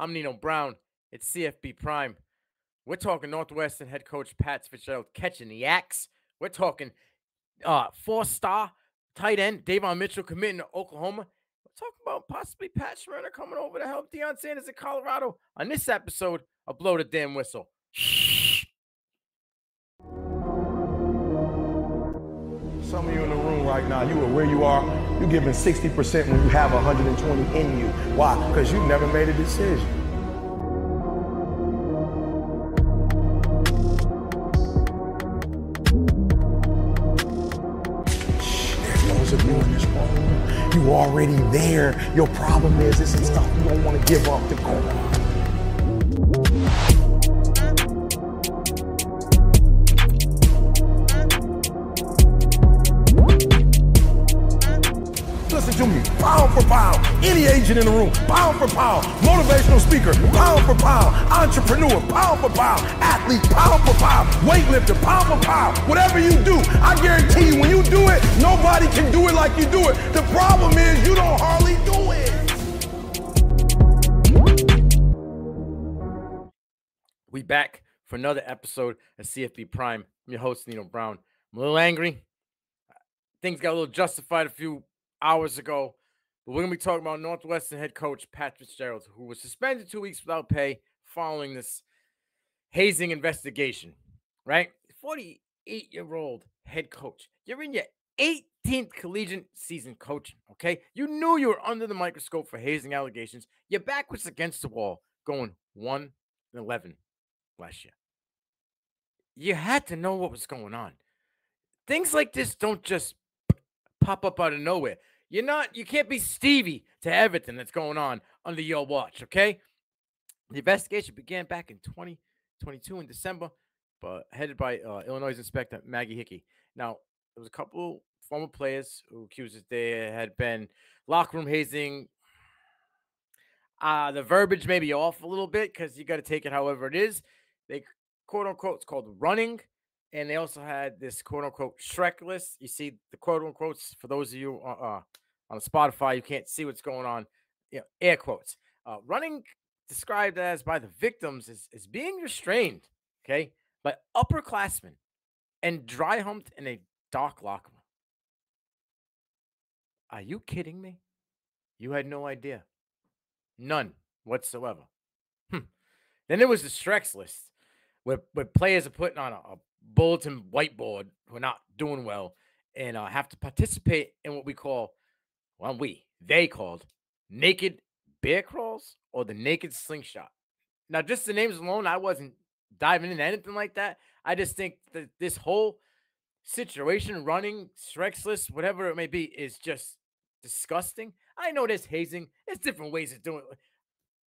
I'm Nino Brown. It's CFB Prime. We're talking Northwestern head coach Pat Fitzgerald catching the axe. We're talking four-star tight end Devon Mitchell committing to Oklahoma. We're talking about possibly Pat Sherman coming over to help Deion Sanders in Colorado. On this episode of Blow the Damn Whistle. Some of you in the room right now, you are where you are, you're giving 60% when you have 120 in you. Why? Because you never made a decision. There's those of you in this room, you already there. Your problem is this is stuff you don't want to give up to go on. Listen to me, pound for pound, any agent in the room, pound for pound, motivational speaker, pound for pound, entrepreneur, pound for pound, athlete, pound for pound, weightlifter, pound for pound, whatever you do, I guarantee you when you do it, nobody can do it like you do it. The problem is you don't hardly do it. We back for another episode of CFB Prime. I'm your host, Nino Brown. I'm a little angry. Things got a little justified a few hours ago, but we're going to be talking about Northwestern head coach Pat Fitzgerald, who was suspended 2 weeks without pay following this hazing investigation, right? 48-year-old head coach. You're in your 18th collegiate season coaching, okay? You knew you were under the microscope for hazing allegations. Your back was against the wall going 1-11 last year. You had to know what was going on. Things like this don't just pop up out of nowhere. You can't be Stevie to everything that's going on under your watch, okay? The investigation began back in 2022 in December, but headed by Illinois Inspector Maggie Hickey. Now, there was a couple former players who accused that there had been locker room hazing. The verbiage may be off a little bit because you got to take it however it is. They, quote-unquote, it's called running. And they also had this quote-unquote Shrek list. You see the quote-unquotes for those of you on Spotify, you can't see what's going on. Air quotes. Running described as by the victims is being restrained, okay, by upperclassmen and dry humped in a dark locker room. Are you kidding me? You had no idea. None whatsoever. Then there was the Shreks list where players are putting on a bulletin whiteboard who are not doing well and have to participate in what they called naked bear crawls or the naked slingshot. Now, just the names alone, I wasn't diving into anything like that. I just think that this whole situation, running, Shrek's list, whatever it may be, is just disgusting. I know there's hazing. There's different ways of doing it.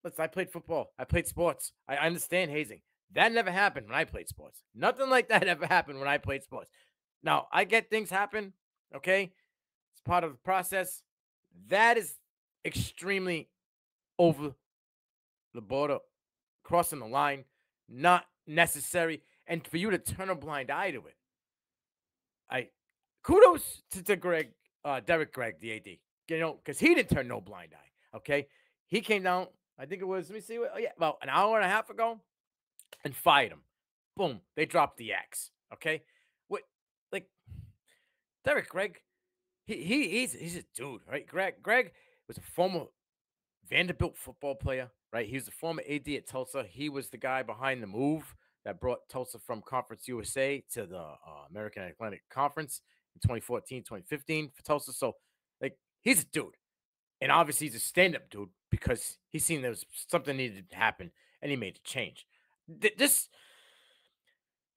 Listen, I played football. I played sports. I understand hazing. That never happened when I played sports. Nothing like that ever happened when I played sports. Now, I get things happen, okay? It's part of the process. That is extremely over the border, crossing the line, not necessary. And for you to turn a blind eye to it, kudos to Derek Gregg, the AD, because he didn't turn no blind eye, okay? He came down, I think it was, about an hour and a half ago, and fired him. Boom. They dropped the axe. Okay. Derek Gregg, he's a dude, right? Greg was a former Vanderbilt football player, right? He was the former AD at Tulsa. He was the guy behind the move that brought Tulsa from Conference USA to the American Athletic Conference in 2014, 2015 for Tulsa. So, he's a dude. And obviously he's a stand-up dude because he's seen there was something needed to happen and he made a change.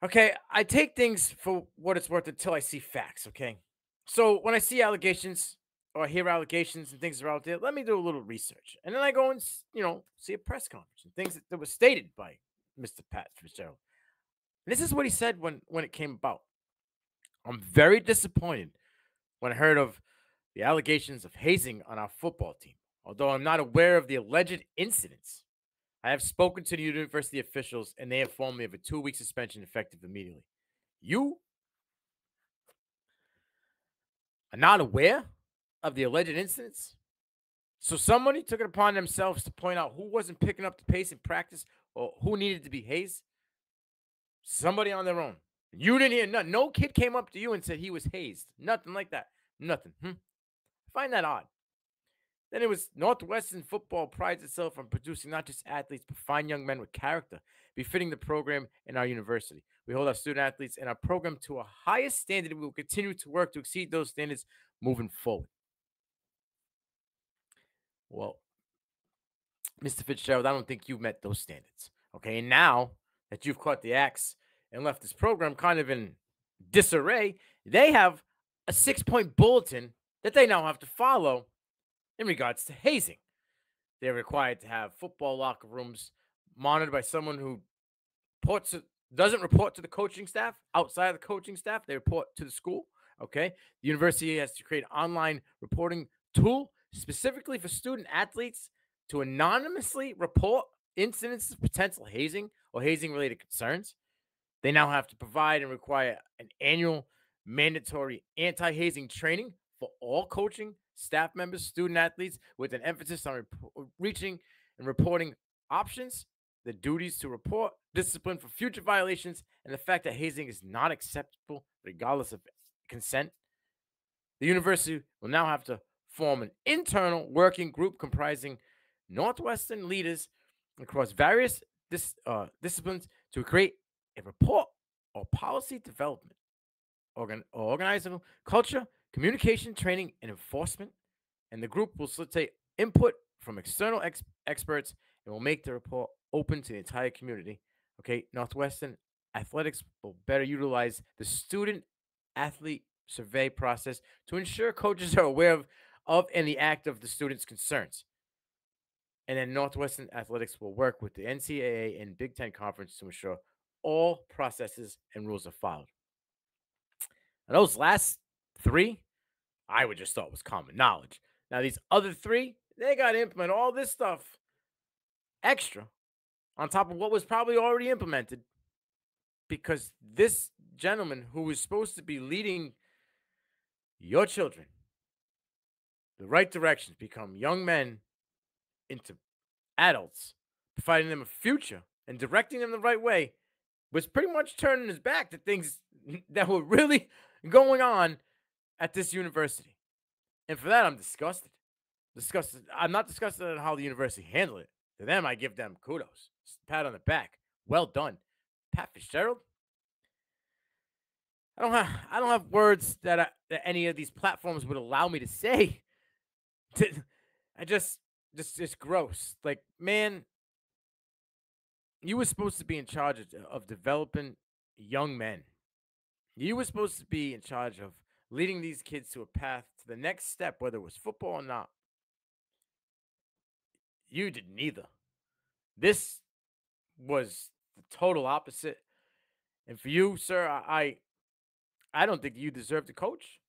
Okay, I take things for what it's worth until I see facts, okay? So when I see allegations or hear allegations and things are out there, let me do a little research. And then I go and, see a press conference and things that were stated by Mr. Pat Fitzgerald. And this is what he said when it came about. I'm very disappointed when I heard of the allegations of hazing on our football team. Although I'm not aware of the alleged incidents, I have spoken to the university officials, and they informed me of a 2-week suspension effective immediately. You are not aware of the alleged incidents? So somebody took it upon themselves to point out who wasn't picking up the pace in practice or who needed to be hazed. Somebody on their own. You didn't hear nothing. No kid came up to you and said he was hazed. Nothing like that. Nothing. I find that odd. Then it was Northwestern football prides itself on producing not just athletes, but fine young men with character, befitting the program in our university. We hold our student athletes and our program to a higher standard, and we will continue to work to exceed those standards moving forward. Well, Mr. Fitzgerald, I don't think you've met those standards. Okay, and now that you've caught the axe and left this program kind of in disarray, they have a 6-point bulletin that they now have to follow in regards to hazing. They're required to have football locker rooms monitored by someone who doesn't report to the coaching staff. Outside of the coaching staff, they report to the school. Okay, the university has to create an online reporting tool specifically for student athletes to anonymously report incidents of potential hazing or hazing-related concerns. They now have to provide and require an annual mandatory anti-hazing training for all coaching, staff members, student athletes, with an emphasis on reaching and reporting options, the duties to report, discipline for future violations, and the fact that hazing is not acceptable regardless of consent. The university will now have to form an internal working group comprising Northwestern leaders across various disciplines to create a report or policy development, organizational culture, communication, training, and enforcement. And the group will solicit input from external experts and will make the report open to the entire community. Okay, Northwestern Athletics will better utilize the student athlete survey process to ensure coaches are aware of and the act of the students' concerns. And then Northwestern Athletics will work with the NCAA and Big Ten Conference to ensure all processes and rules are followed. And those last three, I would just thought was common knowledge. Now, these other three, they got to implement all this stuff extra on top of what was probably already implemented, because this gentleman who was supposed to be leading your children the right directions, become young men into adults, providing them a future and directing them the right way, was pretty much turning his back to things that were really going on at this university. And for that, I'm disgusted. I'm not disgusted at how the university handled it. To them, I give them kudos. Pat on the back. Well done. Pat Fitzgerald. I don't have words that any of these platforms would allow me to say. It's gross. Like, man, you were supposed to be in charge of developing young men. You were supposed to be in charge of leading these kids to a path to the next step, whether it was football or not. You did neither. This was the total opposite. And for you, sir, I don't think you deserve to coach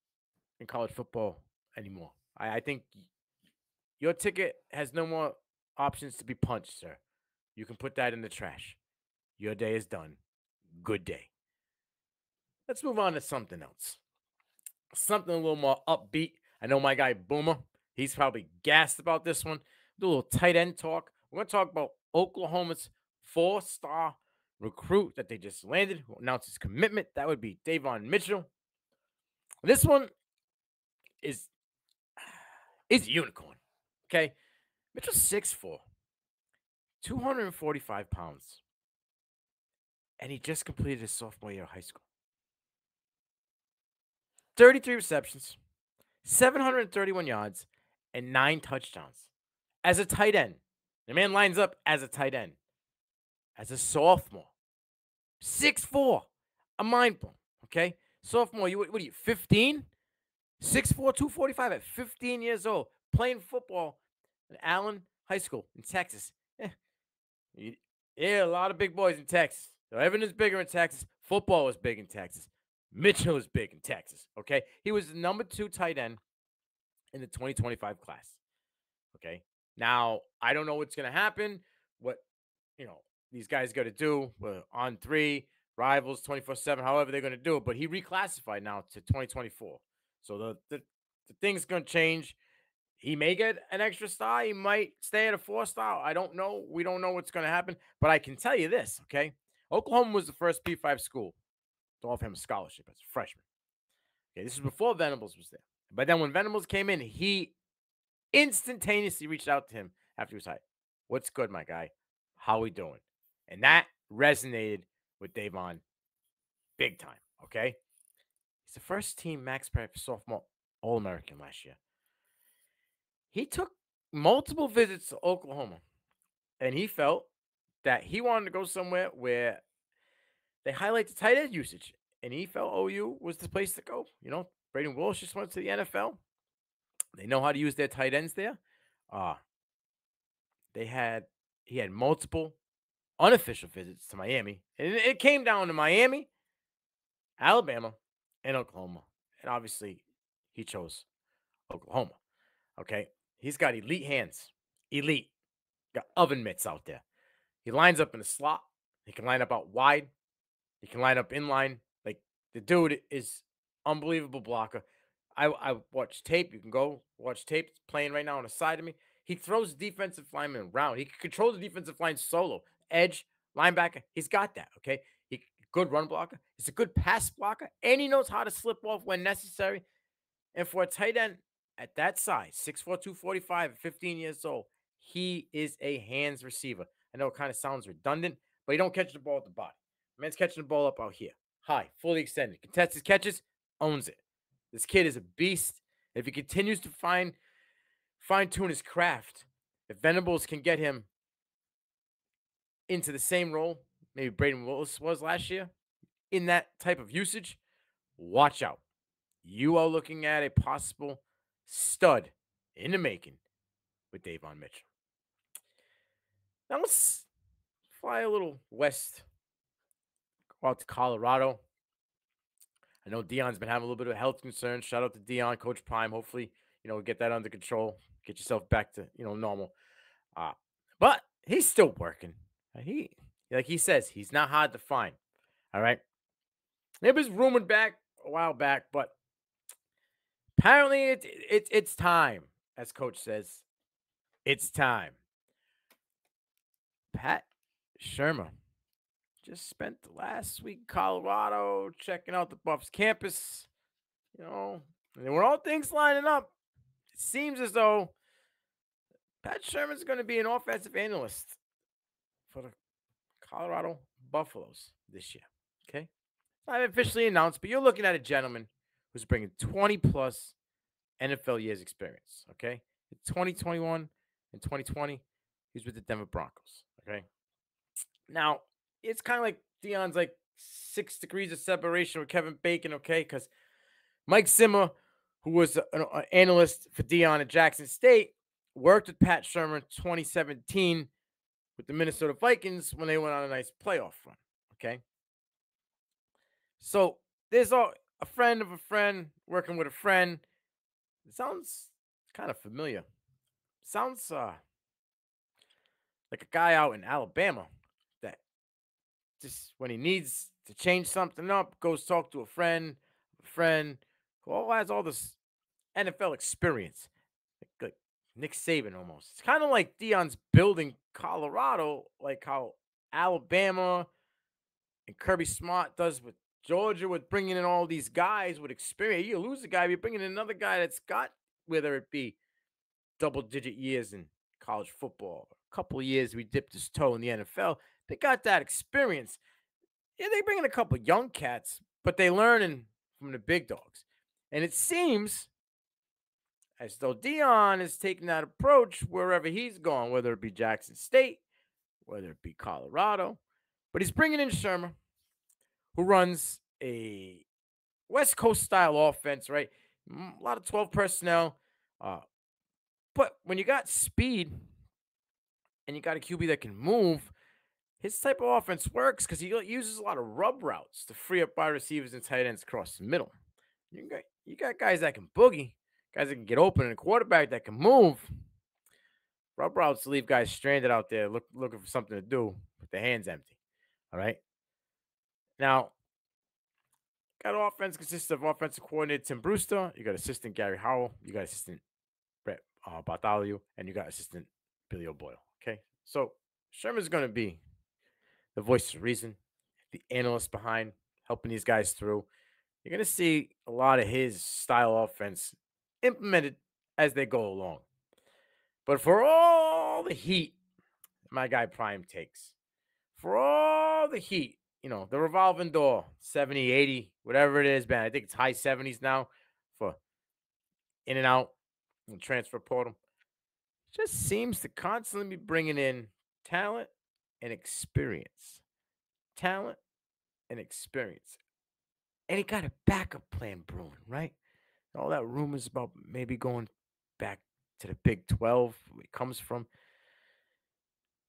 in college football anymore. I think your ticket has no more options to be punched, sir. You can put that in the trash. Your day is done. Good day. Let's move on to something else. Something a little more upbeat. I know my guy Boomer, he's probably gassed about this one. Do a little tight end talk. We're going to talk about Oklahoma's 4-star recruit that they just landed, who announced his commitment. That would be Devon Mitchell. This one is a unicorn. Okay. Mitchell's 6'4", 245 pounds. And he just completed his sophomore year of high school. 33 receptions, 731 yards, and 9 touchdowns. As a tight end. The man lines up as a tight end. As a sophomore. 6'4". A mind blown. Okay? Sophomore, what are you, 15? 6'4", 245 at 15 years old. Playing football at Allen High School in Texas. Yeah, a lot of big boys in Texas. So everything is bigger in Texas. Football is big in Texas. Mitchell is big in Texas. Okay? He was the number 2 tight end in the 2025 class. Okay? Now, I don't know what's going to happen. What, these guys got to do. We're on 3, rivals, 24/7, however they're going to do it. But he reclassified now to 2024. So the thing's going to change. He may get an extra star. He might stay at a 4-star. I don't know. We don't know what's going to happen. But I can tell you this, okay? Oklahoma was the first P5 school to offer him a scholarship as a freshman. Okay, this is before Venables was there. But then when Venables came in, he instantaneously reached out to him after he was hired. What's good, my guy? How we doing? And that resonated with Devon big time, okay? He's the first team max prep sophomore All-American last year. He took multiple visits to Oklahoma, and he felt that he wanted to go somewhere where they highlight the tight end usage. And he felt OU was the place to go. You know, Braden Willis just went to the NFL. They know how to use their tight ends there. He had multiple unofficial visits to Miami. And it came down to Miami, Alabama, and Oklahoma. And obviously, he chose Oklahoma. Okay. He's got elite hands. Elite. Got oven mitts out there. He lines up in the slot. He can line up out wide. He can line up inline. Like, the dude is unbelievable blocker. I watch tape. You can go watch tape. It's playing right now on the side of me. He throws defensive linemen around. He can control the defensive line solo. Edge, linebacker. He's got that, okay? Good run blocker. He's a good pass blocker. And he knows how to slip off when necessary. And for a tight end at that size, 6'4", 245, 15 years old, he is a hands receiver. I know it kind of sounds redundant, but he don't catch the ball at the body. Man's catching the ball up out here. High, fully extended. Contested catches, owns it. This kid is a beast. If he continues to fine-tune his craft, if Venables can get him into the same role maybe Braden Willis was last year in that type of usage, watch out. You are looking at a possible stud in the making with Devon Mitchell. Now let's fly a little west, go out to Colorado. I know Deion's been having a little bit of health concerns. Shout out to Deion, Coach Prime. Hopefully, get that under control. Get yourself back to, normal. But he's still working. Like he says, he's not hard to find. All right. It was rumored back a while back, but apparently it's time, as Coach says. It's time. Pat Sherman just spent the last week in Colorado checking out the Buffs campus. And when all things lining up, it seems as though Pat Sherman's going to be an offensive analyst for the Colorado Buffaloes this year. Okay? It's not officially announced, but you're looking at a gentleman who's bringing 20-plus NFL years experience. Okay? In 2021 and 2020, he's with the Denver Broncos. Okay? Now, it's kind of like Deion's like 6 degrees of separation with Kevin Bacon, okay? Because Mike Zimmer, who was an analyst for Deion at Jackson State, worked with Pat Sherman 2017 with the Minnesota Vikings when they went on a nice playoff run, okay? So there's a friend of a friend working with a friend. It sounds kind of familiar. Sounds like a guy out in Alabama that just when he needs to change something up, goes talk to a friend who all has all this NFL experience. Like Nick Saban almost. It's kind of like Deion's building Colorado, like how Alabama and Kirby Smart does with Georgia, with bringing in all these guys with experience. You lose a guy, you're bringing in another guy that's got, whether it be double-digit years in college football, a couple of years we dipped his toe in the NFL. They got that experience. Yeah, they bring in a couple of young cats, but they learning from the big dogs. And it seems as though Deion is taking that approach wherever he's going, whether it be Jackson State, whether it be Colorado. But he's bringing in Sherman, who runs a West Coast style offense, right? A lot of 12 personnel. But when you got speed and you got a QB that can move, his type of offense works because he uses a lot of rub routes to free up wide receivers and tight ends across the middle. You got guys that can boogie, guys that can get open, and a quarterback that can move. Rub routes leave guys stranded out there looking for something to do with their hands empty. All right? Now, got offense consists of offensive coordinator Tim Brewster. You got assistant Gary Howell. You got assistant Bartholomew, and you got assistant Billy O'Boyle. Okay, so Sherman's going to be the voice of reason, the analyst behind helping these guys through. You're going to see a lot of his style offense implemented as they go along. But for all the heat my guy Prime takes, for all the heat, the revolving door, 70, 80, whatever it is, man, I think it's high 70s now for in and out and transfer portal, just seems to constantly be bringing in talent and experience. Talent and experience. And he got a backup plan brewing, right? All that rumors about maybe going back to the Big 12 where he comes from.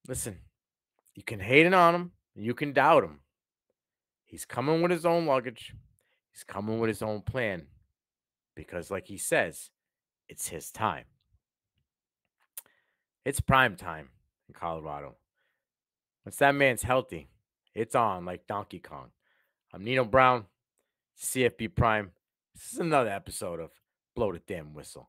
Listen, you can hate it on him. You can doubt him. He's coming with his own luggage. He's coming with his own plan. Because like he says, it's his time. It's prime time in Colorado. Once that man's healthy, it's on like Donkey Kong. I'm Nino Brown, CFB Prime. This is another episode of Blow the Damn Whistle.